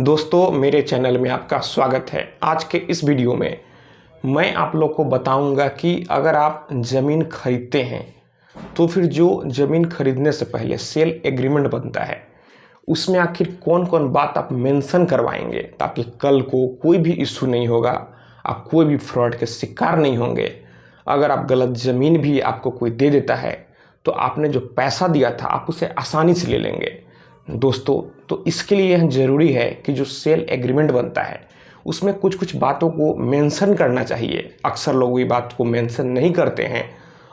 दोस्तों मेरे चैनल में आपका स्वागत है। आज के इस वीडियो में मैं आप लोग को बताऊंगा कि अगर आप ज़मीन खरीदते हैं तो फिर जो ज़मीन खरीदने से पहले सेल एग्रीमेंट बनता है उसमें आखिर कौन कौन बात आप मेंशन करवाएंगे ताकि कल को कोई भी इशू नहीं होगा, आप कोई भी फ्रॉड के शिकार नहीं होंगे। अगर आप गलत ज़मीन भी आपको कोई दे देता है तो आपने जो पैसा दिया था आप उसे आसानी से ले लेंगे। दोस्तों तो इसके लिए यह ज़रूरी है कि जो सेल एग्रीमेंट बनता है उसमें कुछ कुछ बातों को मेंशन करना चाहिए। अक्सर लोग ये बात को मेंशन नहीं करते हैं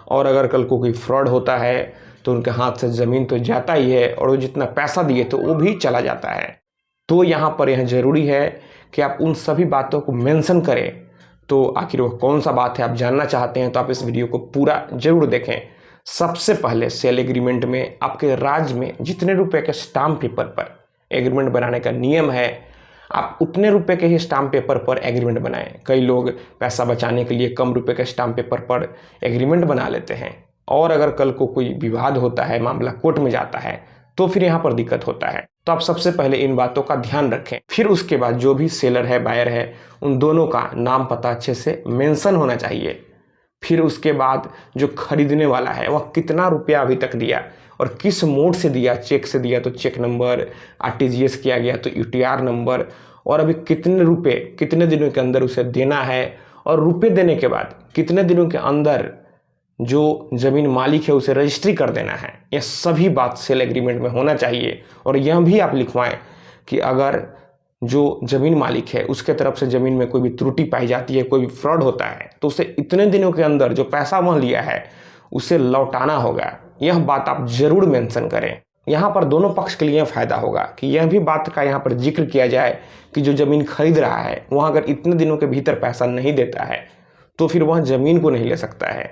और अगर कल को कोई फ्रॉड होता है तो उनके हाथ से ज़मीन तो जाता ही है और वो जितना पैसा दिए तो वो भी चला जाता है। तो यहाँ पर यह ज़रूरी है कि आप उन सभी बातों को मेंशन करें। तो आखिर वो कौन सा बात है आप जानना चाहते हैं तो आप इस वीडियो को पूरा ज़रूर देखें। सबसे पहले सेल एग्रीमेंट में आपके राज्य में जितने रुपए के स्टाम्प पेपर पर एग्रीमेंट बनाने का नियम है आप उतने रुपए के ही स्टाम्प पेपर पर एग्रीमेंट बनाएं। कई लोग पैसा बचाने के लिए कम रुपए के स्टाम्प पेपर पर एग्रीमेंट बना लेते हैं और अगर कल को कोई विवाद होता है, मामला कोर्ट में जाता है तो फिर यहाँ पर दिक्कत होता है। तो आप सबसे पहले इन बातों का ध्यान रखें। फिर उसके बाद जो भी सेलर है, बायर है, उन दोनों का नाम पता अच्छे से मेंशन होना चाहिए। फिर उसके बाद जो खरीदने वाला है वह कितना रुपया अभी तक दिया और किस मोड से दिया, चेक से दिया तो चेक नंबर, आरटीजीएस किया गया तो यूटीआर नंबर, और अभी कितने रुपए कितने दिनों के अंदर उसे देना है और रुपए देने के बाद कितने दिनों के अंदर जो ज़मीन मालिक है उसे रजिस्ट्री कर देना है। यह सभी बात सेल एग्रीमेंट में होना चाहिए। और यह भी आप लिखवाएं कि अगर जो ज़मीन मालिक है उसके तरफ से ज़मीन में कोई भी त्रुटि पाई जाती है, कोई भी फ्रॉड होता है तो उसे इतने दिनों के अंदर जो पैसा वह लिया है उसे लौटाना होगा। यह बात आप ज़रूर मेंशन करें। यहाँ पर दोनों पक्ष के लिए फ़ायदा होगा कि यह भी बात का यहाँ पर जिक्र किया जाए कि जो ज़मीन खरीद रहा है वह अगर इतने दिनों के भीतर पैसा नहीं देता है तो फिर वह ज़मीन को नहीं ले सकता है,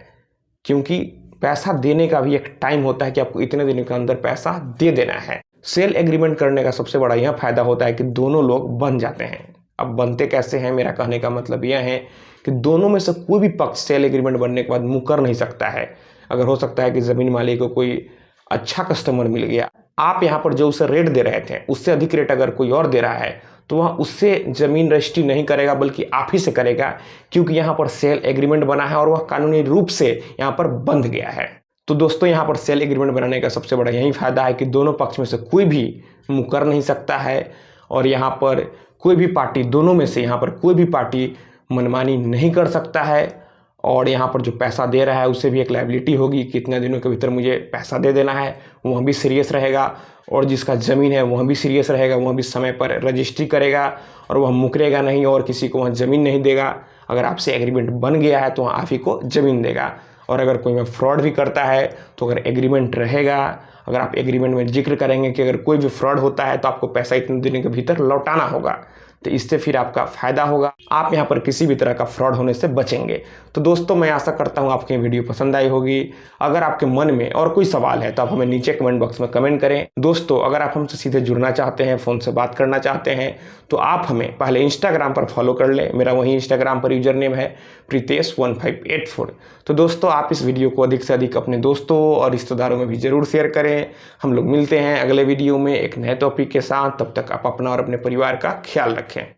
क्योंकि पैसा देने का भी एक टाइम होता है कि आपको इतने दिनों के अंदर पैसा दे देना है। सेल एग्रीमेंट करने का सबसे बड़ा यह फायदा होता है कि दोनों लोग बन जाते हैं। अब बनते कैसे हैं, मेरा कहने का मतलब यह है कि दोनों में से कोई भी पक्ष सेल एग्रीमेंट बनने के बाद मुकर नहीं सकता है। अगर हो सकता है कि ज़मीन मालिक को कोई अच्छा कस्टमर मिल गया, आप यहाँ पर जो उसे रेट दे रहे थे उससे अधिक रेट अगर कोई और दे रहा है तो वह उससे ज़मीन रजिस्ट्री नहीं करेगा बल्कि आप ही से करेगा, क्योंकि यहाँ पर सेल एग्रीमेंट बना है और वह कानूनी रूप से यहाँ पर बंध गया है। तो दोस्तों यहाँ पर सेल एग्रीमेंट बनाने का सबसे बड़ा यही फायदा है कि दोनों पक्ष में से कोई भी मुकर नहीं सकता है और यहाँ पर कोई भी पार्टी, दोनों में से यहाँ पर कोई भी पार्टी मनमानी नहीं कर सकता है। और यहाँ पर जो पैसा दे रहा है उसे भी एक लायबिलिटी होगी कि इतने दिनों के भीतर मुझे पैसा दे देना है, वह भी सीरियस रहेगा। और जिसका ज़मीन है वह भी सीरियस रहेगा, वह भी समय पर रजिस्ट्री करेगा और वह मुकरेगा नहीं और किसी को वह ज़मीन नहीं देगा। अगर आपसे एग्रीमेंट बन गया है तो वह आप ही को ज़मीन देगा। और अगर कोई में फ्रॉड भी करता है तो अगर एग्रीमेंट रहेगा, अगर आप एग्रीमेंट में जिक्र करेंगे कि अगर कोई भी फ्रॉड होता है तो आपको पैसा इतने दिनों के भीतर लौटाना होगा, तो इससे फिर आपका फ़ायदा होगा, आप यहाँ पर किसी भी तरह का फ्रॉड होने से बचेंगे। तो दोस्तों मैं आशा करता हूँ आपको ये वीडियो पसंद आई होगी। अगर आपके मन में और कोई सवाल है तो आप हमें नीचे कमेंट बॉक्स में कमेंट करें। दोस्तों अगर आप हमसे सीधे जुड़ना चाहते हैं, फ़ोन से बात करना चाहते हैं तो आप हमें पहले इंस्टाग्राम पर फॉलो कर लें। मेरा वही इंस्टाग्राम पर यूजर नेम है प्रीतेश1584। तो दोस्तों आप इस वीडियो को अधिक से अधिक अपने दोस्तों और रिश्तेदारों में भी ज़रूर शेयर करें। हम लोग मिलते हैं अगले वीडियो में एक नए टॉपिक के साथ। तब तक आप अपना और अपने परिवार का ख्याल रखें।